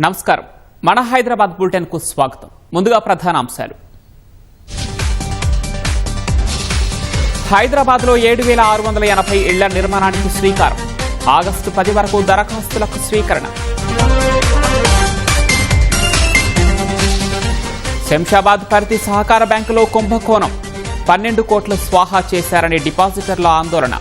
నమస్కారం. మన హైదరాబాద్ బులెటిన్ కు స్వాగతం. ముందుగా ప్రధాన అంశాలు. హైదరాబాద్ లో 7,680 ఇళ్ల నిర్మాణానికి శ్రీకారం. ఆగస్టు 10 వరకు దరఖాస్తులకు స్వీకరణ. శంషాబాద్ పరిధి సహకార బ్యాంకులో కుంభకోణం. 12 కోట్లు స్వాహా చేశారని డిపాజిటర్ల ఆందోళన.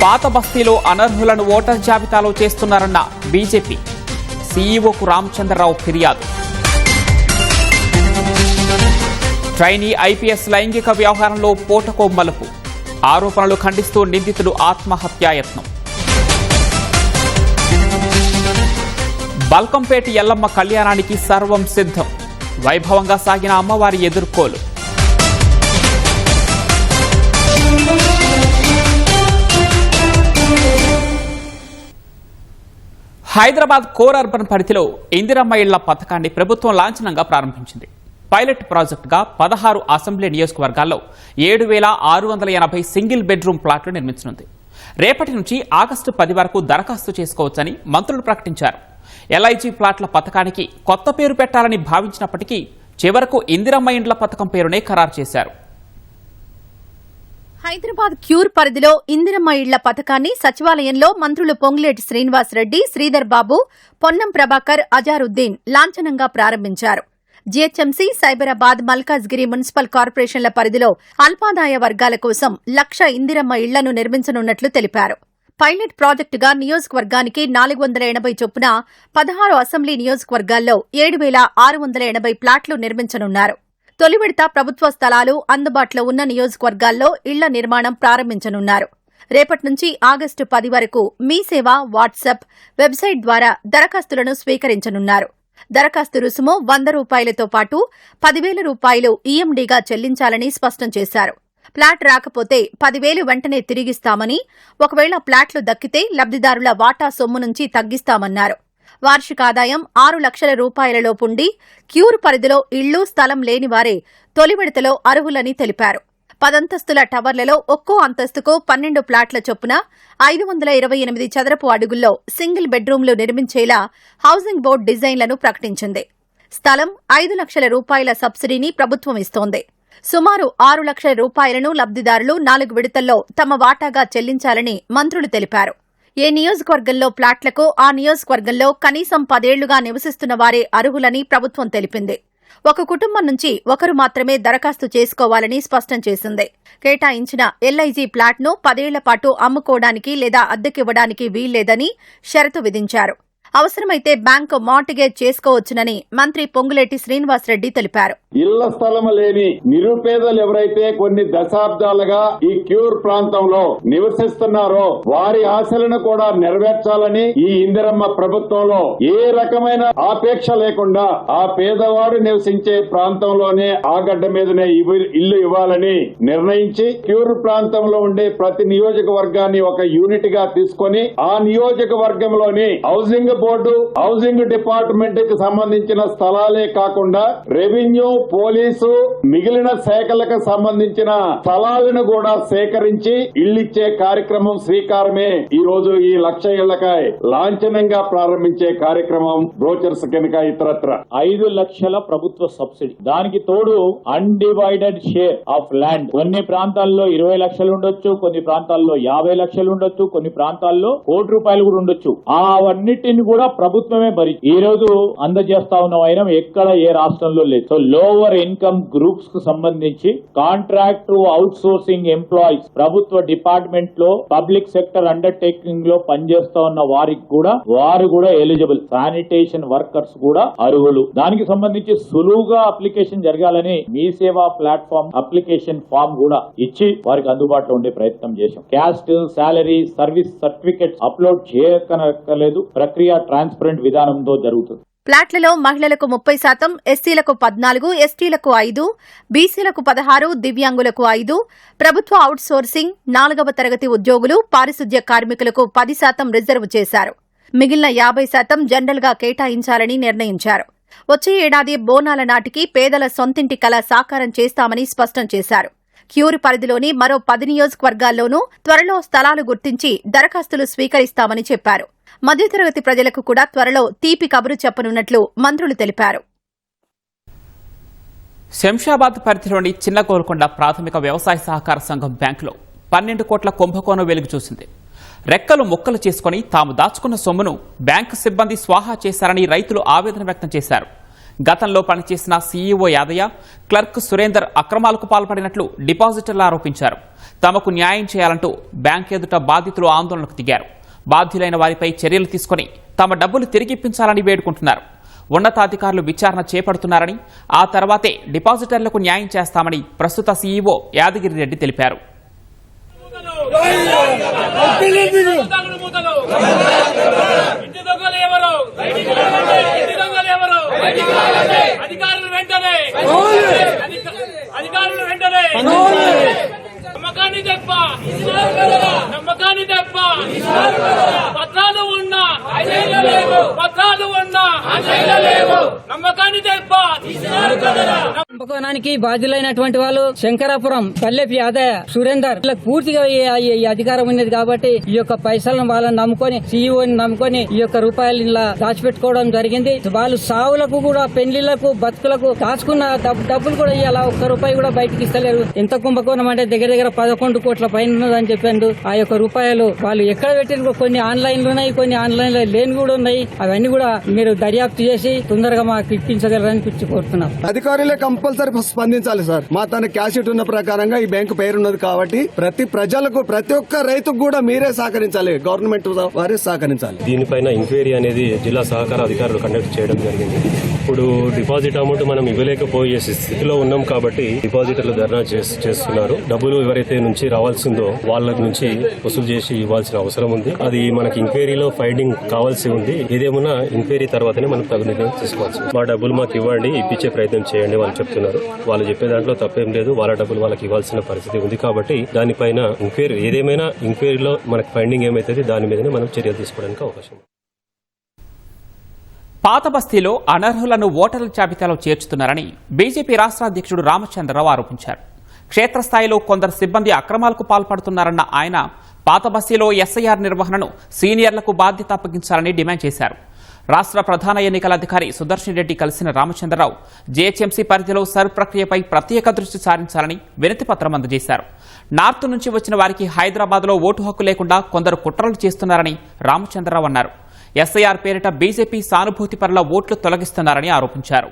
పాత బస్తీలో అనర్హులను ఓటర్ జాబితాలో చేస్తున్నారన్న బీజేపీ. సీఈఓకు రామచంద్రరావు ఫిర్యాదు. ట్రైనీ ఐపీఎస్ లైంగిక వ్యవహారంలో పూటకో మలుపు. ఆరోపణలు ఖండిస్తూ నిందితుడు ఆత్మహత్యాయత్నం. బల్కంపేట ఎల్లమ్మ కళ్యాణానికి సర్వం సిద్ధం. వైభవంగా సాగిన అమ్మవారి ఎదుర్కోలు. హైదరాబాద్ కోర్ అర్బన్ పరిధిలో ఇందిరమ్మ ఇళ్ల పథకాన్ని ప్రభుత్వం లాంఛనంగా ప్రారంభించింది. పైలట్ ప్రాజెక్టుగా 16 అసెంబ్లీ నియోజకవర్గాల్లో 7,680 సింగిల్ బెడ్రూమ్ ప్లాట్లు నిర్మించనుంది. రేపటి నుంచి ఆగస్టు 10 వరకు దరఖాస్తు చేసుకోవచ్చని మంత్రులు ప్రకటించారు. ఎల్ఐజీ ప్లాట్ల పథకానికి కొత్త పేరు పెట్టాలని భావించినప్పటికీ చివరకు ఇందిరమ్మ ఇండ్ల పథకం పేరునే ఖరారు చేశారు. హైదరాబాద్ క్యూర్ పరిధిలో ఇందిరమ్మ ఇళ్ల పథకాన్ని సచివాలయంలో మంత్రులు పొంగులేటి శ్రీనివాసరెడ్డి, శ్రీధర్ బాబు, పొన్నం ప్రభాకర్, అజారుద్దీన్ లాంఛనంగా ప్రారంభించారు. జీహెచ్ఎంసీ, సైబరాబాద్, మల్కాజ్గిరి మున్సిపల్ కార్పొరేషన్ల పరిధిలో అల్పాదాయ వర్గాల కోసం 1,00,000 ఇందిరమ్మ ఇళ్లను నిర్మించనున్నట్లు తెలిపారు. పైలట్ ప్రాజెక్టుగా నియోజకవర్గానికి 480 చొప్పున 16 అసెంబ్లీ నియోజకవర్గాల్లో 7,680 ప్లాట్లు నిర్మించనున్నారు. తొలి విడత ప్రభుత్వ స్థలాలు అందుబాటులో ఉన్న నియోజకవర్గాల్లో ఇళ్ల నిర్మాణం ప్రారంభించనున్నారు. రేపటి నుంచి ఆగస్టు 10 వరకు మీ సేవ వాట్సాప్, వెబ్సైట్ ద్వారా దరఖాస్తులను స్వీకరించనున్నారు. దరఖాస్తు రుసుము ₹100తో పాటు ₹10,000 ఈఎండీగా చెల్లించాలని స్పష్టం చేశారు. ప్లాట్ రాకపోతే 10,000 వెంటనే తిరిగిస్తామని, ఒకవేళ ప్లాట్లు దక్కితే లబ్దిదారుల వాటా సొమ్ము నుంచి తగ్గిస్తామన్నారు. వార్షిక ఆదాయం 6 లక్షల రూపాయలలోపుండి క్యూర్ పరిధిలో ఇళ్లు, స్థలం లేని వారే తొలి విడతలో అర్హులని తెలిపారు. 10 అంతస్తుల టవర్లలో ఒక్కో అంతస్తుకు 12 ప్లాట్ల చొప్పున 528 చదరపు అడుగుల్లో సింగిల్ బెడ్రూమ్లు నిర్మించేలా హౌసింగ్ బోర్డు డిజైన్లను ప్రకటించింది. స్థలం 5 లక్షల రూపాయల సబ్సిడీని ప్రభుత్వం ఇస్తోంది. సుమారు 6 లక్షల రూపాయలను లబ్దిదారులు 4 విడతల్లో తమ వాటాగా చెల్లించాలని మంత్రులు తెలిపారు. ఏ నియోజకవర్గంలో ప్లాట్లకు ఆ నియోజకవర్గంలో కనీసం 10 ఏళ్లుగా నివసిస్తున్న వారే అర్హులని ప్రభుత్వం తెలిపింది. ఒక కుటుంబం నుంచి ఒకరు మాత్రమే దరఖాస్తు చేసుకోవాలని స్పష్టం చేసింది. కేటాయించిన ఎల్ఐజీ ప్లాట్ను 10 ఏళ్ల పాటు అమ్ముకోవడానికి లేదా అద్దెకివ్వడానికి వీల్లేదని షరతు విధించారు. అవసరమైతే బ్యాంకు మార్టిగేజ్ చేసుకోవచ్చునని మంత్రి పొంగులేటి శ్రీనివాసరెడ్డి తెలిపారు. ఇళ్ల స్థలం లేని నిరుపేదలు ఎవరైతే కొన్ని దశాబ్దాలుగా ఈ క్యూర్ ప్రాంతంలో నివసిస్తున్నారో వారి ఆశలను కూడా నెరవేర్చాలని ఈ ఇందిరమ్మ ప్రభుత్వంలో ఏ రకమైన ఆపేక్ష లేకుండా ఆ పేదవాడు నివసించే ప్రాంతంలోనే ఆ గడ్డ మీదనే ఇల్లు ఇవ్వాలని నిర్ణయించి క్యూర్ ప్రాంతంలో ఉండే ప్రతి నియోజకవర్గాన్ని ఒక యూనిట్ గా తీసుకొని ఆ నియోజకవర్గంలోని హౌసింగ్ బోర్డు, హౌసింగ్ డిపార్ట్మెంట్ కి సంబంధించిన స్థలాలే కాకుండా రెవెన్యూ, పోలీసు, మిగిలిన శాఖలకు సంబంధించిన స్థలాలను కూడా సేకరించి ఇళ్లిచ్చే కార్యక్రమం శ్రీకారమే ఈ రోజు ఈ 1,00,000 ఇళ్లకై లాంఛనంగా ప్రారంభించే కార్యక్రమం బ్రోచర్స్ కింద ఇతరత్ర 5 లక్షల ప్రభుత్వ సబ్సిడీ, దానికి తోడు అన్డివైడెడ్ షేర్ ఆఫ్ ల్యాండ్. కొన్ని ప్రాంతాల్లో 20 లక్షలు ఉండొచ్చు, కొన్ని ప్రాంతాల్లో 50 లక్షలు ఉండొచ్చు, కొన్ని ప్రాంతాల్లో ₹1,00,00,000 కూడా ఉండొచ్చు. అవన్నిటిని కూడా ప్రభుత్వమే ఈ రోజు అందజేస్తా ఉన్న వైరం ఎక్కడ ఏ రాష్ట్రంలో లేదు. సో లోవర్ ఇన్కమ్ గ్రూప్స్ కు సంబంధించి కాంట్రాక్ట్ అవుట్ సోర్సింగ్ ఎంప్లాయీస్ ప్రభుత్వ డిపార్ట్మెంట్ లో, పబ్లిక్ సెక్టర్ అండర్టేకింగ్ లో పనిచేస్తా ఉన్న వారు కూడా ఎలిజిబుల్. శానిటేషన్ వర్కర్స్ కూడా అర్హులు. దానికి సంబంధించి సులువుగా అప్లికేషన్ జరగాలని మీ సేవా ప్లాట్ఫామ్ అప్లికేషన్ ఫామ్ కూడా ఇచ్చి వారికి అందుబాటులో ఉండే ప్రయత్నం చేశాం. Caste, salary, service certificates upload చేయక్కర్లేదు. ప్రక్రియ ట్రాన్స్పరెంట్ విధానంతో జరుగుతుంది. ప్లాట్లలో మహిళలకు 30%, ఎస్సీలకు 14%, ఎస్టీలకు 5%, బీసీలకు 16%, దివ్యాంగులకు 5%, ప్రభుత్వ అవుట్సోర్సింగ్, 4వ తరగతి ఉద్యోగులు, పారిశుద్ధ్య కార్మికులకు 10% రిజర్వ్ చేశారు. మిగిలిన 50% జనరల్ గా కేటాయించాలని నిర్ణయించారు. వచ్చే ఏడాది బోనాల నాటికి పేదల సొంతింటి కల సాకారం చేస్తామని స్పష్టం చేశారు. క్యూర్ పరిధిలోని మరో 10 నియోజకవర్గాల్లోనూ త్వరలో స్థలాలు గుర్తించి దరఖాస్తులు స్వీకరిస్తామని చెప్పారు. మధ్యతరగతి ప్రజలకు కూడా త్వరలో తీపి కబురు చెప్పనున్నట్లు మంత్రులు తెలిపారు. శంషాబాద్ పరిధిలోని చిన్న గోల్కొండ ప్రాథమిక వ్యవసాయ సహకార సంఘం బ్యాంకులో 12 కోట్ల కుంభకోణం వెలుగు చూసింది. రెక్కలు ముక్కలు చేసుకుని తాము దాచుకున్న సొమ్మును బ్యాంకు సిబ్బంది స్వాహా చేశారని రైతులు ఆవేదన వ్యక్తం చేశారు. గతంలో పనిచేసిన సీఈఓ యాదయ్య, క్లర్క్ సురేందర్ అక్రమాలకు పాల్పడినట్లు డిపాజిటర్లు ఆరోపించారు. తమకు న్యాయం చేయాలంటూ బ్యాంకు ఎదుట బాధితులు ఆందోళనకు దిగారు. బాధ్యులైన వారిపై చర్యలు తీసుకుని తమ డబ్బులు తిరిగిప్పించాలని వేడుకుంటున్నారు. ఉన్నతాధికారులు విచారణ చేపడుతున్నారని, ఆ తర్వాతే డిపాజిటర్లకు న్యాయం చేస్తామని ప్రస్తుత సీఈఓ యాదగిరి రెడ్డి తెలిపారు. కుంభకోణానికి బాధ్యులైనటువంటి వాళ్ళు శంకరాపురం, పల్లెపి యాదయ్య, సురేందర్ పూర్తిగా ఈ అధికారం ఉన్నది కాబట్టి ఈ యొక్క పైసలను వాళ్ళని నమ్ముకొని, సీఈఓని నమ్ముకొని ఈ యొక్క రూపాయలు ఇలా దాచిపెట్టుకోవడం జరిగింది. వాళ్ళు సావులకు కూడా, పెళ్లిళ్లకు, బతుకులకు దాచుకున్న డబ్బులు కూడా ఇలా ఒక్క రూపాయి కూడా బయటకి ఇస్తలేరు. ఎంత కుంభకోణం అంటే దగ్గర 11 కోట్ల పైన ఉన్నదని చెప్పారు. ఆ యొక్క రూపాయలు వాళ్ళు ఎక్కడ పెట్టిన, కొన్ని ఆన్లైన్ లో ఉన్నాయి, కొన్ని ఆన్లైన్ లో లేని కూడా ఉన్నాయి. అవన్నీ కూడా మీరు దర్యాప్తు చేసి తొందరగా మాకు ఇప్పించగలరని కోరుతున్నాం. అధికారులే కంపల్సరీ స్పందించాలి సార్. మా తన క్యాషెట్ ఉన్న ప్రకారంగా ఈ బ్యాంకు పేరున్నది కాబట్టి ప్రతి ప్రజలకు, ప్రతి ఒక్క రైతుకు కూడా మీరే సహకరించాలి, గవర్నమెంట్ వారే సహకరించాలి. దీనిపైన ఎంక్వైరీ అనేది జిల్లా సహకార అధికారులు కండక్ట్ చేయడం జరిగింది. ఇప్పుడు డిపాజిట్ అమౌంట్ మనం ఇవ్వలేకపోయే స్థితిలో ఉన్నాం కాబట్టి డిపాజిటర్లు ధర్నా చేస్తున్నారు. డబ్బులు ఎవరైతే నుంచి రావాల్సిందో వాళ్ళ నుంచి వసూలు చేసి ఇవ్వాల్సిన అవసరం ఉంది. అది మనకి ఎంక్వైరీలో ఫైండింగ్ కావాల్సి ఉంది. ఏదేమన్నా ఎంక్వైరీ తర్వాతనే మనం తగు నిర్ణయం తీసుకోవచ్చు. మా డబ్బులు మాకు ఇవ్వండి, ఇప్పించే ప్రయత్నం చేయండి వాళ్ళు చెప్తున్నారు. వాళ్ళు చెప్పే దాంట్లో తప్పేం లేదు. వాళ్ళ డబ్బులు వాళ్ళకి ఇవ్వాల్సిన పరిస్థితి ఉంది కాబట్టి దానిపైన ఎంక్వైరీ, ఏదేమైనా ఎంక్వైరీలో మనకి ఫైండింగ్ ఏమైతుంది దాని మీదనే మనం చర్యలు తీసుకోవడానికి అవకాశం. పాత బస్తీలో అనర్హులను ఓటర్ల జాబితాలో చేర్చుతున్నారని బీజేపీ రాష్ట్ర అధ్యక్షుడు రామచంద్రరావు ఆరోపించారు. క్షేత్రస్థాయిలో కొందరు సిబ్బంది అక్రమాలకు పాల్పడుతున్నారన్న ఆయన పాత బస్తీలో ఎస్ఐఆర్ నిర్వహణను సీనియర్లకు బాధ్యత అప్పగించాలని డిమాండ్ చేశారు. రాష్ట్ర ప్రధాన ఎన్నికల అధికారి సుదర్శన్ రెడ్డి కలిసిన రామచంద్రరావు జీహెచ్ఎంసీ పరిధిలో సర్ ప్రక్రియపై ప్రత్యేక దృష్టి సారించాలని వినతి పత్రం అందజేశారు. నార్త్ నుంచి వచ్చిన వారికి హైదరాబాద్లో ఓటు హక్కు లేకుండా కొందరు కుట్రలు చేస్తున్నారని రామచంద్రరావు అన్నారు. ఎస్ఐఆర్ పేరిట బీజేపీ సానుభూతి పరుల ఓట్లు తొలగిస్తున్నారని ఆరోపించారు.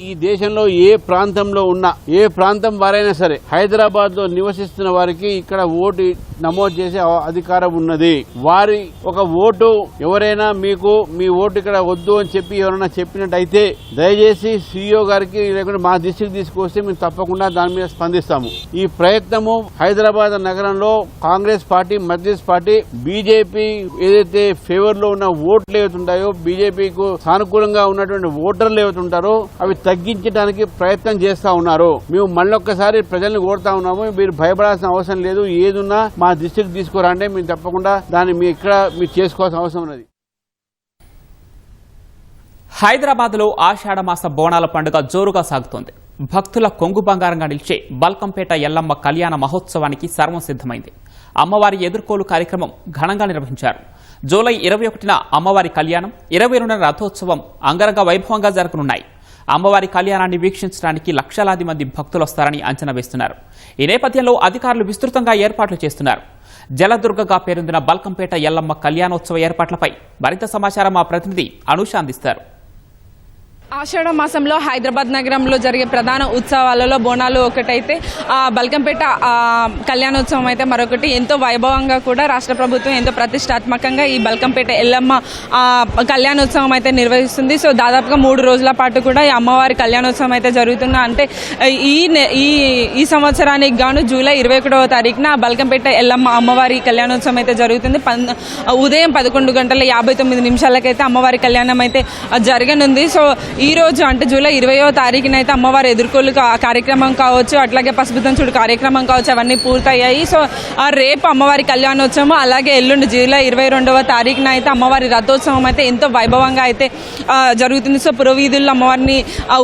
ఈ దేశంలో ఏ ప్రాంతంలో ఉన్నా, ఏ ప్రాంతం వారైనా సరే హైదరాబాద్ లో నివసిస్తున్న వారికి ఇక్కడ ఓటు నమోదు చేసే అధికారం ఉన్నది. వారి ఒక ఓటు ఎవరైనా మీకు మీ ఓటు ఇక్కడ వద్దు అని చెప్పి ఎవరైనా చెప్పినట్టయితే దయచేసి సీఈఓ గారికి లేకుంటే మా దృష్టికి తీసుకొస్తే మేము తప్పకుండా దాని మీద స్పందిస్తాము. ఈ ప్రయత్నము హైదరాబాద్ నగరంలో Congress party, Majlis party, BJP ఏదైతే ఫేవర్ లో ఉన్న ఓట్లు ఏవైతుంటాయో, బీజేపీకు సానుకూలంగా ఉన్నటువంటి ఓటర్లు ఏవైతుంటారో అవి తగ్గించడానికి ప్రయత్నం చేస్తా ఉన్నారు. మేము మళ్ళొక్కసారి ప్రజల్ని కోరుతా ఉన్నాము, మీరు భయపడాల్సిన అవసరం లేదు. ఏదున్నా మా దృష్టికి తీసుకురండి, మేము తప్పకుండా దాన్ని మీరు చేసుకోవాల్సిన అవసరం ఉన్నది. హైదరాబాద్లో ఆషాఢమాస బోనాల పండుగ జోరుగా సాగుతోంది. భక్తుల కొంగు బంగారంగా నిలిచే బల్కంపేట ఎల్లమ్మ కళ్యాణ మహోత్సవానికి సర్వం సిద్దమైంది. అమ్మవారి ఎదుర్కోలు కార్యక్రమం ఘనంగా నిర్వహించారు. జూలై 21న అమ్మవారి కళ్యాణం, 22న రథోత్సవం అంగరంగ వైభవంగా జరగనున్నాయి. అమ్మవారి కళ్యాణాన్ని వీక్షించడానికి లక్షలాది మంది భక్తులు వస్తారని అంచనా వేస్తున్నారు. ఈ నేపథ్యంలో అధికారులు విస్తృతంగా ఏర్పాట్లు చేస్తున్నారు. జలదుర్గగా పేరొందిన బల్కంపేట ఎల్లమ్మ కళ్యాణోత్సవ ఏర్పాట్లపై మరింత సమాచారం మా ప్రతినిధి అనూష అందిస్తారు. ఆషాఢ మాసంలో హైదరాబాద్ నగరంలో జరిగే ప్రధాన ఉత్సవాలలో బోనాలు ఒకటైతే బల్కంపేట కళ్యాణోత్సవం అయితే మరొకటి. ఎంతో వైభవంగా కూడా రాష్ట్ర ప్రభుత్వం ఎంతో ప్రతిష్టాత్మకంగా ఈ బల్కంపేట ఎల్లమ్మ కళ్యాణోత్సవం అయితే నిర్వహిస్తుంది. సో దాదాపుగా 3 రోజుల పాటు కూడా ఈ అమ్మవారి కళ్యాణోత్సవం అయితే జరుగుతుంది. అంటే ఈ సంవత్సరానికి గాను జూలై 21వ తారీఖున బల్కంపేట ఎల్లమ్మ అమ్మవారి కళ్యాణోత్సవం అయితే జరుగుతుంది. ఉదయం 11:59 అమ్మవారి కళ్యాణం అయితే జరగనుంది. సో ఈ రోజు అంటే జూలై 20వ తారీఖున అయితే అమ్మవారి ఎదుర్కోలు కార్యక్రమం కావచ్చు, అట్లాగే పసుపుతం చూడు కార్యక్రమం కావచ్చు, అవన్నీ పూర్తయ్యాయి. సో రేపు అమ్మవారి కళ్యాణోత్సవం, అలాగే ఎల్లుండి జూలై 22వ తారీఖున అయితే అమ్మవారి రథోత్సవం అయితే ఎంతో వైభవంగా అయితే జరుగుతుంది. సో పురవీధుల్లో అమ్మవారిని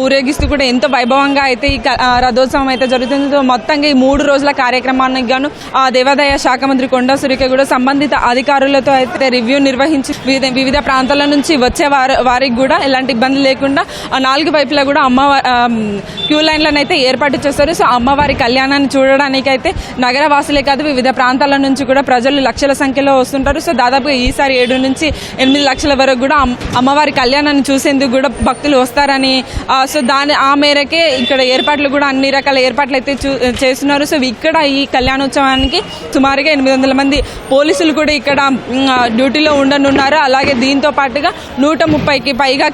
ఊరేగిస్తూ కూడా ఎంతో వైభవంగా అయితే ఈ రథోత్సవం అయితే జరుగుతుంది. సో మొత్తంగా ఈ 3 రోజుల కార్యక్రమానికి గాను దేవాదాయ శాఖ మంత్రి కొండా సురేఖ కూడా సంబంధిత అధికారులతో అయితే రివ్యూ నిర్వహించి వివిధ ప్రాంతాల నుంచి వచ్చే వారికి కూడా ఎలాంటి ఇబ్బంది లేకుండా 4 వైపులా కూడా క్యూ లైన్లను అయితే ఏర్పాటు చేస్తారు. సో అమ్మవారి కళ్యాణాన్ని చూడడానికి అయితే నగర వాసులే కాదు, వివిధ ప్రాంతాల నుంచి కూడా ప్రజలు లక్షల సంఖ్యలో వస్తుంటారు. సో దాదాపుగా ఈసారి 7 నుంచి 8 లక్షల వరకు కూడా అమ్మవారి కళ్యాణాన్ని చూసేందుకు కూడా భక్తులు వస్తారని, సో ఆ మేరకే ఇక్కడ ఏర్పాట్లు కూడా అన్ని రకాల ఏర్పాట్లు అయితే చేస్తున్నారు. సో ఇక్కడ ఈ కళ్యాణోత్సవానికి సుమారుగా 800 మంది పోలీసులు కూడా ఇక్కడ డ్యూటీలో ఉండనున్నారు. అలాగే దీంతో పాటుగా 130కి పైగా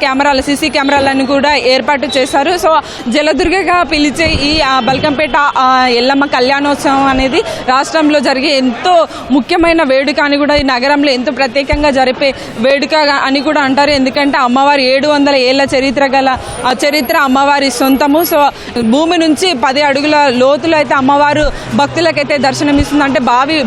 సీసీ కెమెరాలను కూడా ఏర్పాటు చేశారు. సో జలదుర్గగా పిలిచే ఈ బల్కంపేట ఎల్లమ్మ కళ్యాణోత్సవం అనేది రాష్ట్రంలో జరిగే ఎంతో ముఖ్యమైన వేడుక అని కూడా, ఈ నగరంలో ఎంతో ప్రత్యేకంగా జరిపే వేడుక అని కూడా అంటారు. ఎందుకంటే అమ్మవారి 700 ఏళ్ల చరిత్ర అమ్మవారి సొంతము. సో భూమి నుంచి 10 అడుగుల లోతులో అయితే అమ్మవారు భక్తులకైతే దర్శనమిస్తుంది. అంటే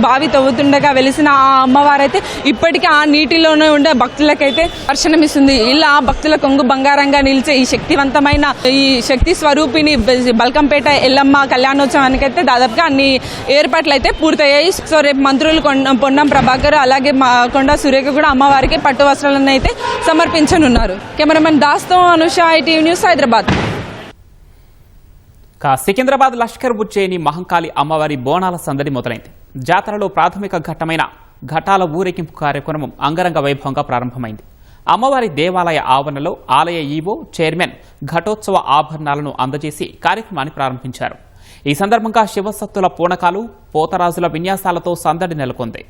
బావి తవ్వుతుండగా వెలిసిన ఆ అమ్మవారు అయితే ఇప్పటికీ ఆ నీటిలోనే ఉండే భక్తులకైతే దర్శనమిస్తుంది. ఇలా భక్తుల కొంగు బంగారంగా నిలిచే ఈ శక్తివంతమైన ఈ శక్తి స్వరూపిణి బల్కంపేట ఎల్లమ్మ కళ్యాణోత్సవానికి అయితే దాదాపుగా అన్ని ఏర్పాట్లు అయితే పూర్తయ్యాయి. సో రేపు మంత్రులు పొన్నం ప్రభాకర్ అలాగే కొండా సురేఖ కూడా అమ్మవారికి పట్టు వస్త్రాలను అయితే సమర్పించనున్నారు. కెమెరామెన్ దాస్తో అనుష, ITV న్యూస్, హైదరాబాద్. సికింద్రాబాద్ లష్కర్ ఉజ్జయిని మహంకాళి అమ్మవారి బోనాల సందడి మొదలైంది. జాతరలో ప్రాథమిక ఘట్టమైన ఘటాల ఊరేగింపు కార్యక్రమం అంగరంగ వైభవంగా ప్రారంభమైంది. అమ్మవారి దేవాలయ ఆవరణలో ఆలయ ఈవో, చైర్మన్ ఘటోత్సవ ఆభరణాలను అందజేసి కార్యక్రమాన్ని ప్రారంభించారు. ఈ సందర్భంగా శివసత్తుల పూనకాలు, పోతరాజుల విన్యాసాలతో సందడి నెలకొంది.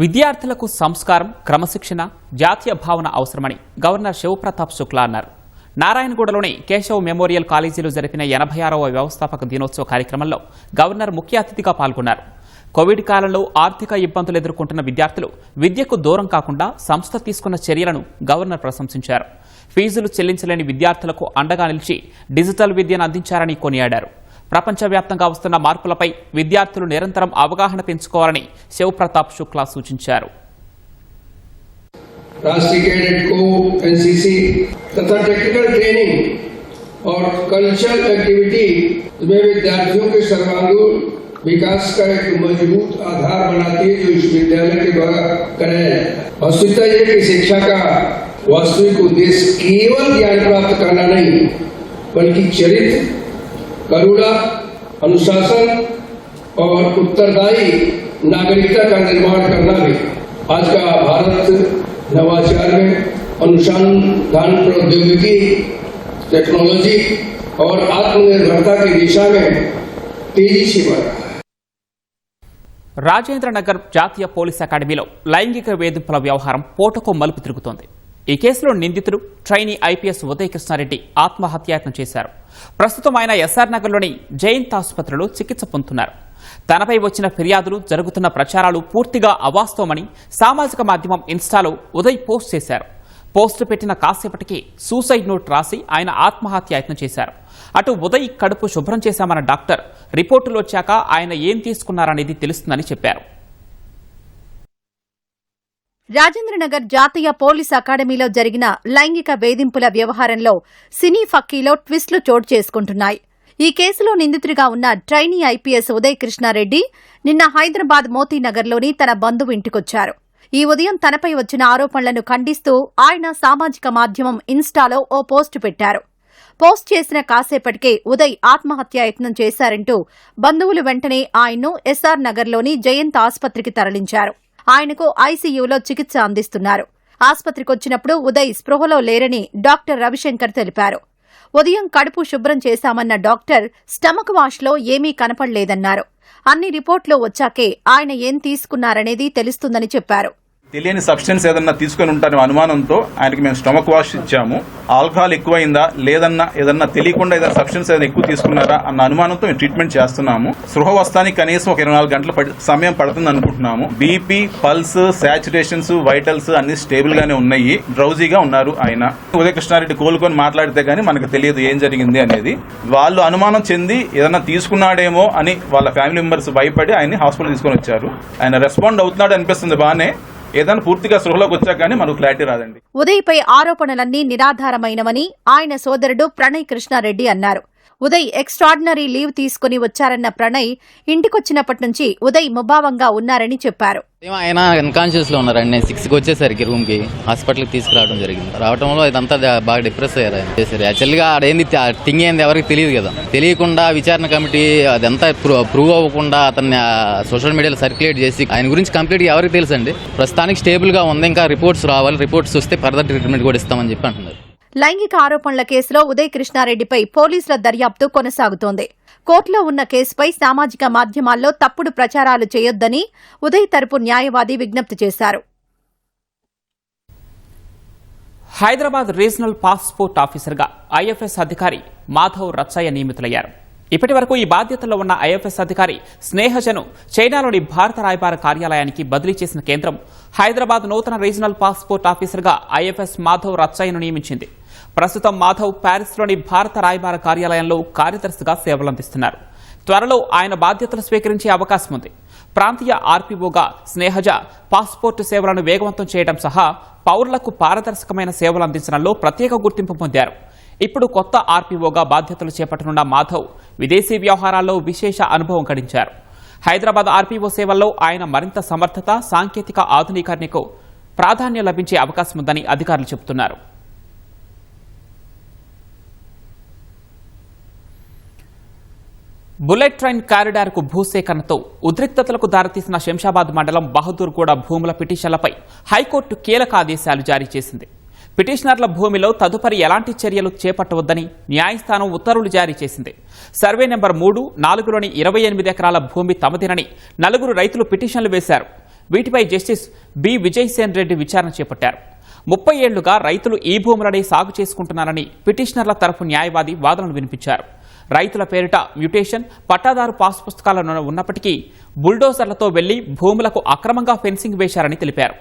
విద్యార్థులకు సంస్కారం, క్రమశిక్షణ, జాతీయ భావన అవసరమని గవర్నర్ శివప్రతాప్ శుక్లా అన్నారు. నారాయణగూడలోని కేశవ్ మెమోరియల్ కాలేజీలో జరిపిన 86వ వ్యవస్థాపక దినోత్సవ కార్యక్రమంలో గవర్నర్ ముఖ్య అతిథిగా పాల్గొన్నారు. కోవిడ్ కాలంలో ఆర్థిక ఇబ్బందులు ఎదుర్కొంటున్న విద్యార్థులు విద్యకు దూరం కాకుండా సంస్థ తీసుకున్న చర్యలను గవర్నర్ ప్రశంసించారు. ఫీజులు చెల్లించలేని విద్యార్థులకు అండగా నిలిచి డిజిటల్ విద్యను అందించారని కొనియాడారు. ప్రపంచవ్యాప్తంగా వస్తున్న మార్పులపై విద్యార్థులు నిరంతరం అవగాహన పెంచుకోవాలని శివప్రతాప్ శుక్లా సూచించారు. राष्ट्रीय कैडेट को एनसीसी तथा टेक्निकल ट्रेनिंग और कल्चरल एक्टिविटी में विद्यार्थियों के सर्वांगीण विकास का एक मजबूत आधार बनाती है, जो विश्वविद्यालय के द्वारा कराया जाता है. वस्तुतः यह कि शिक्षा का वास्तविक उद्देश्य केवल ज्ञान प्राप्त करना नहीं, बल्कि चरित्र, करुणा, अनुशासन और उत्तरदायी नागरिकता का निर्माण करना भी. आज का भारत नवाचार में अनुसंधान, प्रौद्योगिकी, टेक्नोलॉजी और आत्मनिर्भरता की दिशा में तेजी से बढ़ रहा है. రాజేంద్రనగర్ జాతీయ పోలీస్ అకాడమీలో లైంగిక వేధింపుల వ్యవహారం పోటకు మలుపు తిరుగుతోంది. ఈ కేసులో నిందితుడు ట్రైనీ IPS ఉదయ్ కృష్ణారెడ్డి ఆత్మహత్యాయత్నం చేశారు. ప్రస్తుతం ఆయన SR నగర్లోని జయంత్ ఆసుపత్రిలో చికిత్స పొందుతున్నారు. తనపై వచ్చిన ఫిర్యాదులు, జరుగుతున్న ప్రచారాలు పూర్తిగా అవాస్తవమని సామాజిక మాధ్యమం ఇన్స్టాలో ఉదయ్ పోస్ట్ చేశారు. పోస్టు పెట్టిన కాసేపటికి సూసైడ్ నోట్ రాసి ఆయన ఆత్మహత్యాయత్నం చేశారు. అటు ఉదయ్ కడుపు శుభ్రం చేశామన్న డాక్టర్ రిపోర్టులు వచ్చాక ఆయన ఏం తీసుకున్నారనేది తెలుస్తుందని చెప్పారు. రాజేంద్రనగర్ జాతీయ పోలీస్ అకాడమీలో జరిగిన లైంగిక వేధింపుల వ్యవహారంలో సినీ ఫక్కీలో ట్విస్టులు చోటు చేసుకుంటున్నాయి. ఈ కేసులో నిందితుడిగా ఉన్న ట్రైనీ IPS ఉదయ్ కృష్ణారెడ్డి నిన్న హైదరాబాద్ మోతీనగర్లోని తన బంధువు ఇంటికొచ్చారు. ఈ ఉదయం తనపై వచ్చిన ఆరోపణలను ఖండిస్తూ ఆయన సామాజిక మాధ్యమం ఇన్స్టాలో ఓ పోస్టు పెట్టారు. పోస్ట్ చేసిన కాసేపటికే ఉదయ్ ఆత్మహత్యాయత్నం చేశారంటూ బంధువులు వెంటనే ఆయన్ను SR నగర్లోని జయంత్ ఆసుపత్రికి తరలించారు. ఆయనకు ICUలో చికిత్స అందిస్తున్నారు. ఆసుపత్రికొచ్చినప్పుడు ఉదయ్ స్పృహలో లేరని డాక్టర్ రవిశంకర్ తెలిపారు. ఉదయం కడుపు శుభ్రం చేశామన్న డాక్టర్ స్టమక్ వాష్లో ఏమీ కనపడలేదన్నారు. అన్ని రిపోర్ట్లు వచ్చాకే ఆయన ఏం తీసుకున్నారనేది తెలుస్తుందని చెప్పారు. తెలియని సబ్స్టెన్స్ ఏదన్నా తీసుకుని ఉంటారనే అనుమానంతో ఆయనకి మేము స్టమక్ వాష్ ఇచ్చాము. ఆల్కహాల్ ఎక్కువైందా లేదన్నా ఏదన్నా తెలియకుండా ఏదైనా సబ్స్టెన్స్ ఏదైనా ఎక్కువ తీసుకున్నారా అన్న అనుమానంతో మేము ట్రీట్మెంట్ చేస్తున్నాము. స్పృహ వస్తానికి కనీసం ఒక 24 గంటల సమయం పడుతుంది అనుకుంటున్నాము. బీపీ, పల్స్, సాచురేషన్స్, వైటల్స్ అన్ని స్టేబుల్ గానే ఉన్నాయి. డ్రౌజీగా ఉన్నారు ఆయన. ఉదయ కృష్ణారెడ్డి కోలుకొని మాట్లాడితే గానీ మనకు తెలియదు ఏం జరిగింది అనేది. వాళ్ళు అనుమానం చెంది ఏదన్నా తీసుకున్నాడేమో అని వాళ్ళ ఫ్యామిలీ మెంబర్స్ భయపడి ఆయన్ని హాస్పిటల్ తీసుకొని వచ్చారు. ఆయన రెస్పాండ్ అవుతున్నాడు అనిపిస్తుంది బాగానే. ఏదైనా పూర్తిగా సృహలోకి వచ్చాక కానీ మనకు క్లారిటీ రాదండి. ఉదయ్పై ఆరోపణలన్నీ నిరాధారమైనవని ఆయన సోదరుడు ప్రణయ్ కృష్ణారెడ్డి అన్నారు. ఉదయ్ ఎక్స్ట్రాడినరీ లీవ్ తీసుకుని వచ్చారన్న ప్రణయ్ ఇంటికొచ్చినప్పటి నుంచి ఉదయ్ ముభావంగా ఉన్నారని చెప్పారు. ఆయన అన్కాన్షియస్ లో ఉన్నారండి. నేను 6కి వచ్చేసరికి రూమ్ కి హాస్పిటల్కి తీసుకురావడం జరిగింది. రావడంలో ఇదంతా బాగా డిప్రెస్ అయ్యారు ఆయన. యాక్చువల్గా ఆడేంది థింగ్ ఏంది ఎవరికి తెలియదు కదా. తెలియకుండా విచారణ కమిటీ అదంతా ప్రూవ్ అవ్వకుండా అతన్ని సోషల్ మీడియాలో సర్క్యులేట్ చేసి ఆయన గురించి కంప్లీట్ గా ఎవరికి తెలుసు అండి. ప్రస్తుతానికి స్టేబుల్ గా ఉంది. ఇంకా రిపోర్ట్స్ రావాలి. రిపోర్ట్స్ వస్తే ఫర్దర్ ట్రీట్మెంట్ కూడా ఇస్తామని చెప్పి అంటున్నారు. లైంగిక ఆరోపణల కేసులో ఉదయ్ కృష్ణారెడ్డిపై పోలీసుల దర్యాప్తు కొనసాగుతోంది. కోర్టులో ఉన్న కేసుపై సామాజిక మాధ్యమాల్లో తప్పుడు ప్రచారాలు చేయొద్దని ఉదయ్ తరపు న్యాయవాది విజ్ఞప్తి చేశారు. హైదరాబాద్ రీజనల్ పాస్పోర్ట్ ఆఫీసర్గా ఐఎఫ్ఎస్ అధికారి మాధవ్ రచ్చయ్య నియమితులయ్యారు. ఇప్పటి వరకు ఈ బాధ్యతల్లో ఉన్న ఐఎఫ్ఎస్ అధికారి స్నేహజను చైనాలోని భారత రాయబార కార్యాలయానికి బదిలీ చేసిన కేంద్రం హైదరాబాద్ నూతన రీజనల్ పాస్పోర్ట్ ఆఫీసర్గా ఐఎఫ్ఎస్ మాధవ్ రచ్చయ్యను నియమించింది. ప్రస్తుతం మాధవ్ ప్యారిస్లోని భారత రాయబార కార్యాలయంలో కార్యదర్శిగా సేవలందిస్తున్నారు. త్వరలో ఆయన బాధ్యతలు స్వీకరించే అవకాశం ఉంది. ప్రాంతీయ ఆర్పీఓగా స్నేహజ పాస్పోర్టు సేవలను వేగవంతం చేయడం సహా పౌరులకు పారదర్శకమైన సేవలు అందించడంలో ప్రత్యేక గుర్తింపు పొందారు. ఇప్పుడు కొత్త ఆర్పీఓగా బాధ్యతలు చేపట్టనున్న మాధవ్ విదేశీ వ్యవహారాల్లో విశేష అనుభవం గడించారు. హైదరాబాద్ ఆర్పీఓ సేవల్లో ఆయన మరింత సమర్థత, సాంకేతిక ఆధునీకరణకు ప్రాధాన్యం లభించే అవకాశం ఉందని అధికారులు చెబుతున్నారు. బుల్లెట్ ట్రైన్ కారిడార్కు భూసేకరణతో ఉద్రిక్తతలకు దారితీసిన శంషాబాద్ మండలం బహదూర్గూడ భూముల పిటిషన్లపై హైకోర్టు కీలక ఆదేశాలు జారీ చేసింది. పిటిషనర్ల భూమిలో తదుపరి ఎలాంటి చర్యలు చేపట్టవద్దని న్యాయస్థానం ఉత్తర్వులు జారీ చేసింది. సర్వే నెంబర్ 3, 4లోని 28 ఎకరాల భూమి తమదేనని 4 రైతులు పిటిషన్లు వేశారు. వీటిపై జస్టిస్ బి విజయసేన్ రెడ్డి విచారణ చేపట్టారు. 30 ఏళ్లుగా రైతులు ఈ భూములనే సాగు చేసుకుంటున్నారని పిటిషనర్ల తరఫు న్యాయవాది వాదనలు వినిపించారు. రైతుల పేరిట మ్యూటేషన్, పట్టాదారు పాస్ పుస్తకాలను ఉన్నప్పటికీ బుల్డోజర్లతో వెళ్లి భూములకు అక్రమంగా ఫెన్సింగ్ వేశారని తెలిపారు.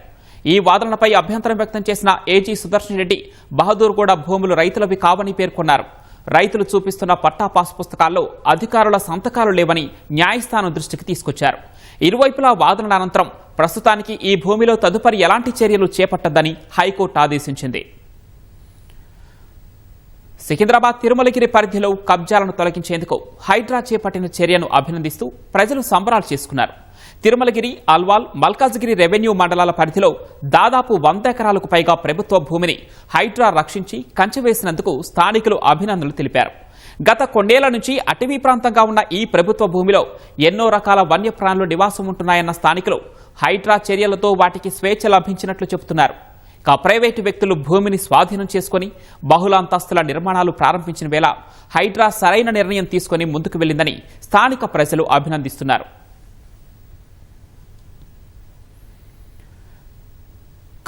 ఈ వాదనలపై అభ్యంతరం వ్యక్తం చేసిన ఏజీ సుదర్శన్ రెడ్డి బహదూర్గూడ భూములు రైతులవి కావని పేర్కొన్నారు. రైతులు చూపిస్తున్న పట్టా పాస్ పుస్తకాల్లో అధికారుల సంతకాలు లేవని న్యాయస్థానం దృష్టికి తీసుకొచ్చారు. ఇరువైపులా వాదనల అనంతరం ప్రస్తుతానికి ఈ భూమిలో తదుపరి ఎలాంటి చర్యలు చేపట్టద్దని హైకోర్టు ఆదేశించింది. సికింద్రాబాద్ తిరుమలగిరి పరిధిలో కబ్జాలను తొలగించేందుకు హైడ్రా చేపట్టిన చర్యను అభినందిస్తూ ప్రజలు సంబరాలు చేసుకున్నారు. తిరుమలగిరి, అల్వాల్, మల్కాజ్గిరి రెవెన్యూ మండలాల పరిధిలో దాదాపు 100 ఎకరాలకు పైగా ప్రభుత్వ భూమిని హైడ్రా రక్షించి కంచెవేసినందుకు స్థానికులు అభినందనలు తెలిపారు. గత కొన్నేళ్ల నుంచి అటవీ ప్రాంతంగా ఉన్న ఈ ప్రభుత్వ భూమిలో ఎన్నో రకాల వన్యప్రాణులు నివాసం ఉంటున్నాయన్న స్థానికులు హైడ్రా చర్యలతో వాటికి స్వేచ్ఛ లభించినట్లు చెబుతున్నారు. ప్రైవేటు వ్యక్తులు భూమిని స్వాధీనం చేసుకుని బహుళ అంతస్తుల నిర్మాణాలు ప్రారంభించిన వేళ హైడ్రా సరైన నిర్ణయం తీసుకుని ముందుకు వెళ్లిందని స్థానిక ప్రజలు అభినందిస్తున్నారు.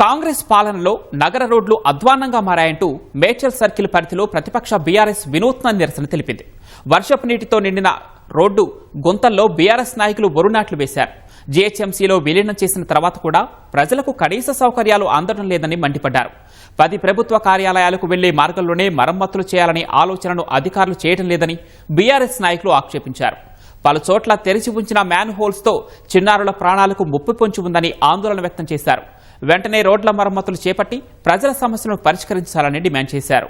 కాంగ్రెస్ పాలనలో నగర రోడ్లు అధ్వాన్నంగా మారాయంటూ మేడ్చల్ సర్కిల్ పరిధిలో ప్రతిపక్ష బీఆర్ఎస్ వినూత్న నిరసన తెలిపింది. వర్షపు నీటితో నిండిన రోడ్డు గుంతల్లో బీఆర్ఎస్ నాయకులు బొరునాట్లు వేశారు. జీహెచ్ఎంసీలో విలీనం చేసిన తర్వాత కూడా ప్రజలకు కనీస సౌకర్యాలు అందడం లేదని మండిపడ్డారు. 10 ప్రభుత్వ కార్యాలయాలకు వెళ్లే మార్గంలోనే మరమ్మతులు చేయాలనే ఆలోచనను అధికారులు చేయడం లేదని బీఆర్ఎస్ నాయకులు ఆక్షేపించారు. పలు చోట్ల తెరిచి ఉంచిన మ్యాన్ హోల్స్తో చిన్నారుల ప్రాణాలకు ముప్పు పొంచి ఉందని ఆందోళన వ్యక్తం చేశారు. వెంటనే రోడ్ల మరమ్మతులు చేపట్టి ప్రజల సమస్యలను పరిష్కరించాలని డిమాండ్ చేశారు.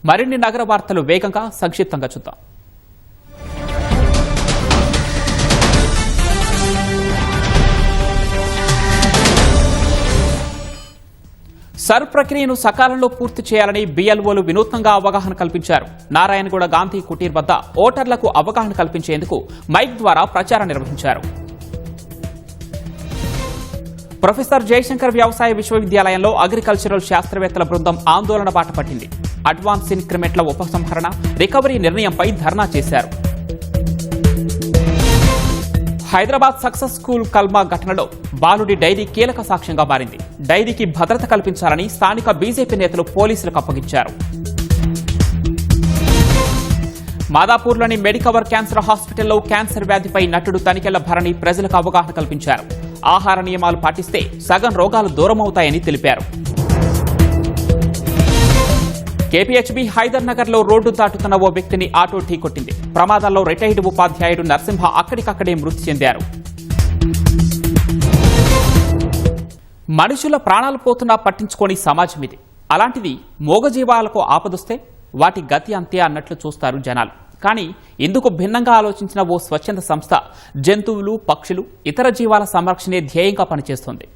మరిన్ని నగర వార్తలు వేగంగా సంక్షిప్తంగా చూద్దాం. సర్ ప్రక్రియను సకాలంలో పూర్తి చేయాలని బీఎల్ఓలు వినూత్నంగా అవగాహన కల్పించారు. నారాయణగూడ గాంధీ కుటీర్ వద్ద ఓటర్లకు అవగాహన కల్పించేందుకు మైక్ ద్వారా ప్రచారం నిర్వహించారు. ప్రొఫెసర్ జయశంకర్ వ్యవసాయ విశ్వవిద్యాలయంలో అగ్రికల్చరల్ శాస్త్రవేత్తల బృందం ఆందోళన బాట పట్టింది. అడ్వాన్స్ ఇంక్రిమెంట్ల ఉపసంహరణ, రికవరీ నిర్ణయంపై ధర్నా చేశారు. హైదరాబాద్ సక్సెస్ స్కూల్ కల్మా ఘటనలో బాలుడి డైరీ కీలక సాక్ష్యంగా మారింది. డైరీకి భద్రత కల్పించాలని స్థానిక బీజేపీ నేతలు పోలీసులకు అప్పగించారు. మాదాపూర్లోని మెడికవర్ క్యాన్సర్ హాస్పిటల్లో క్యాన్సర్ వ్యాధిపై నటుడు తనికెళ్ల భరణి ప్రజలకు అవగాహన కల్పించారు. ఆహార నియమాలు పాటిస్తే సగం రోగాలు దూరమవుతాయని తెలిపారు. కేపీహెచ్బీ హైదర్ నగర్ లో రోడ్డు దాటుతున్న ఓ వ్యక్తిని ఆటో ఢీకొట్టింది. ప్రమాదంలో రిటైర్డ్ ఉపాధ్యాయుడు నరసింహ అక్కడికక్కడే మృతి చెందారు. మనుషుల ప్రాణాలు పోతున్నా పట్టించుకోని సమాజం ఇది. అలాంటిది మూగజీవాలకు ఆపదొస్తే వాటి గతి అంతే అన్నట్లు చూస్తారు జనాలు. కానీ ఇందుకు భిన్నంగా ఆలోచించిన ఓ స్వచ్ఛంద సంస్థ జంతువులు, పక్షులు, ఇతర జీవాల సంరక్షణే ధ్యేయంగా పనిచేస్తోంది.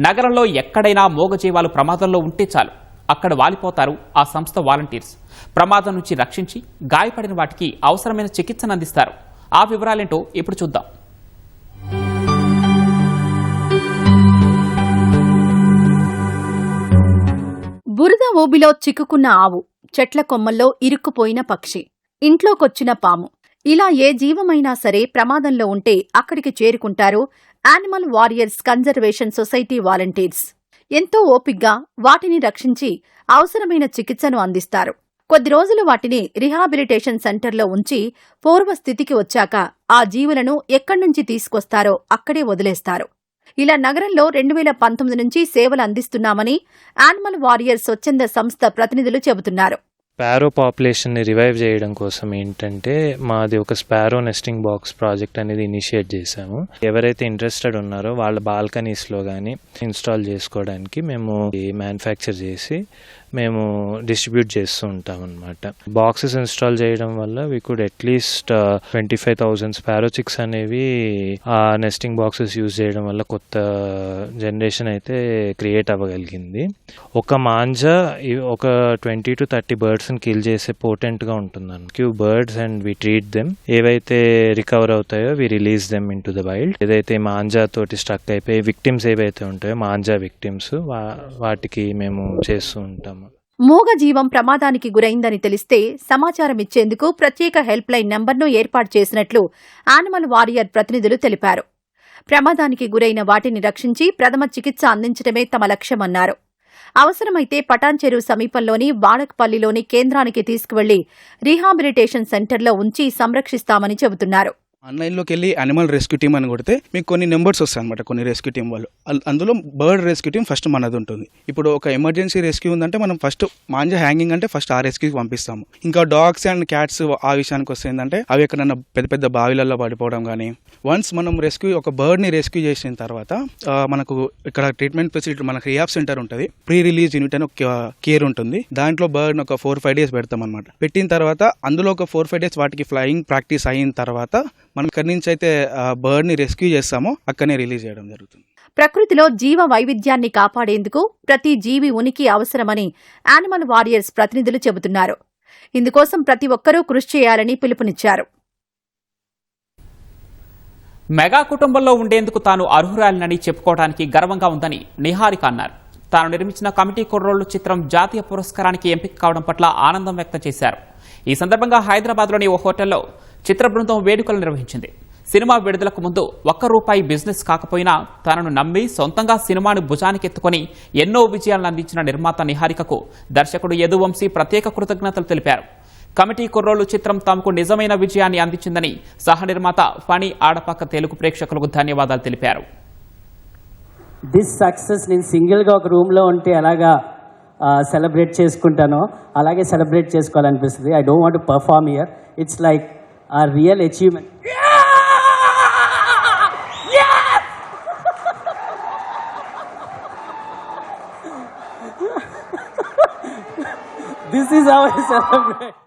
నగరంలో ఎక్కడైనా మూగజీవాలు ప్రమాదంలో ఉంటే చాలు, అక్కడ వాలిపోతారు ఆ సంస్థ వాలంటీర్స్. ప్రమాదం నుంచి రక్షించి గాయపడిన వాటికి అవసరమైన చికిత్సను అందిస్తారు. ఆ వివరాలేంటో ఇప్పుడు చూద్దాం. బురద ఊబిలో చిక్కుకున్న ఆవు, చెట్ల కొమ్మల్లో ఇరుక్కుపోయిన పక్షి, ఇంట్లోకొచ్చిన పాము, ఇలా ఏ జీవమైనా సరే ప్రమాదంలో ఉంటే అక్కడికి చేరుకుంటారు animal warriors conservation society volunteers. ఎంతో ఓపిగ్గా వాటిని రక్షించి అవసరమైన చికిత్సను అందిస్తారు. కొద్ది రోజులు వాటిని రీహాబిలిటేషన్ సెంటర్లో ఉంచి పూర్వస్థితికి వచ్చాక ఆ జీవులను ఎక్కడ్నుంచి తీసుకొస్తారో అక్కడే వదిలేస్తారు. ఇలా నగరంలో 2019 నుంచి సేవలు అందిస్తున్నామని యానిమల్ వారియర్స్ స్వచ్ఛంద సంస్థ ప్రతినిధులు చెబుతున్నారు. స్పారో పాపులేషన్ని రివైవ్ చేయడం కోసం ఏంటంటే మాది ఒక స్పారో నెస్టింగ్ బాక్స్ ప్రాజెక్ట్ అనేది ఇనిషియేట్ చేశాము. ఎవరైతే ఇంట్రెస్టెడ్ ఉన్నారో వాళ్ళ బాల్కనీస్లో కానీ ఇన్స్టాల్ చేసుకోవడానికి మేము మ్యానుఫ్యాక్చర్ చేసి మేము డిస్ట్రిబ్యూట్ చేస్తూ ఉంటాం అన్నమాట. బాక్సెస్ ఇన్స్టాల్ చేయడం వల్ల we could at least 25,000 sparrow chicks అనేవి ఆ నెస్టింగ్ బాక్సెస్ యూజ్ చేయడం వల్ల కొత్త జనరేషన్ అయితే క్రియేట్ అవ్వగలిగింది. ఒక మాంజా ఒక 20 to 30 బర్డ్స్ని కిల్ చేసే పోటెంట్గా ఉంటుందన్న. Cue birds and we treat them. ఏవైతే రికవర్ అవుతాయో we release them into the wild. ఏదైతే మాంజా తోటి స్ట్రక్ అయిపోయి విక్టిమ్స్ ఏవైతే ఉంటాయో మాంజా విక్టిమ్స్ వాటికి మేము చేస్తూ ఉంటాము. మూగ జీవం ప్రమాదానికి గురైందని తెలిస్తే సమాచారం ఇచ్చేందుకు ప్రత్యేక హెల్ప్ లైన్ నంబర్ను ఏర్పాటు చేసినట్లు యానిమల్ వారియర్ ప్రతినిధులు తెలిపారు. ప్రమాదానికి గురైన వాటిని రక్షించి ప్రథమ చికిత్స అందించడమే తమ లక్ష్యమన్నారు. అవసరమైతే పటాన్చెరు సమీపంలోని వాడకపల్లిలోని కేంద్రానికి తీసుకువెళ్లి రీహాబిలిటేషన్ సెంటర్లో ఉంచి సంరక్షిస్తామని చెబుతున్నారు. ఆన్లైన్లోకి వెళ్ళి యానిమల్ రెస్క్యూ టీమ్ అని కొడితే మీకు కొన్ని నెంబర్స్ వస్తాయి అనమాట, కొన్ని రెస్క్యూ టీం వాళ్ళు. అందులో బర్డ్ రెస్క్యూ టీం ఫస్ట్ మనది ఉంటుంది. ఇప్పుడు ఒక ఎమర్జెన్సీ రెస్క్యూ ఉందంటే మనం ఫస్ట్ మాంజా హ్యాంగింగ్ అంటే ఫస్ట్ ఆ రెస్క్యూకి పంపిస్తాము. ఇంకా డాగ్స్ అండ్ క్యాట్స్ ఆ విషయానికి వస్తే ఏంటంటే అవి ఎక్కడన్నా పెద్ద పెద్ద బావిలలో పడిపోవడం కానీ, వన్స్ మనం ఒక బర్డ్ని రెస్క్యూ చేసిన తర్వాత మనకు ఇక్కడ ట్రీట్మెంట్ ఫెసిలిటీ, మనకు రిహాబ్ సెంటర్ ఉంటుంది, ప్రీ రిలీజ్ యూనిట్ అని ఒక కేర్ ఉంటుంది. దాంట్లో బర్డ్ని ఒక 4-5 days పెడతాం అనమాట. పెట్టిన తర్వాత అందులో ఒక 4-5 days వాటికి ఫ్లయింగ్ ప్రాక్టీస్ అయిన తర్వాత మనం ఇక్కడి నుంచి అయితే బర్డ్ ని రెస్క్యూ చేస్తామో అక్కడనే రిలీజ్ చేయడం జరుగుతుంది. ప్రకృతిలో జీవ వైవిధ్యాన్ని కాపాడేందుకు ప్రతి జీవి ఉనికి అవసరమని యానిమల్ వారియర్స్ ప్రతినిధులు చెబుతున్నారు. ఇందుకోసం ప్రతి ఒక్కరూ కృషి చేయాలని పిలుపునిచ్చారు. మెగా కుటుంబంలో ఉండేందుకు తాను అర్హురాలినని చెప్పుకోవడానికి గర్వంగా ఉందని నిహారిక అన్నారు. తాను నిర్మించిన కమిటీ కుర్రోళ్లు చిత్రం జాతీయ పురస్కారానికి ఎంపిక కావడం పట్ల ఆనందం వ్యక్తం చేశారు. ఈ సందర్భంగా హైదరాబాద్లోని ఓ హోటల్లో చిత్ర బృందం వేడుకలు నిర్వహించింది. సినిమా విడుదలకు ముందు ₹1 బిజినెస్ కాకపోయినా తనను నమ్మి సొంతంగా సినిమాను భుజానికెత్తుకుని ఎన్నో విజయాలను అందించిన నిర్మాత నిహారికకు దర్శకుడు యదువంశీ ప్రత్యేక కృతజ్ఞతలు తెలిపారు. కమిటీ కుర్రోళ్లు చిత్రం తమకు నిజమైన విజయాన్ని అందించిందని సహ నిర్మాత ఫణి ఆడపక్క తెలుగు ప్రేక్షకులకు ధన్యవాదాలు తెలిపారు. దిస్ సక్సెస్ నేను సింగిల్గా ఒక రూమ్లో ఉంటే ఎలాగా సెలబ్రేట్ చేసుకుంటానో అలాగే సెలబ్రేట్ చేసుకోవాలనిపిస్తుంది. I don't want to perform here. It's like a real achievement. This is how I celebrate.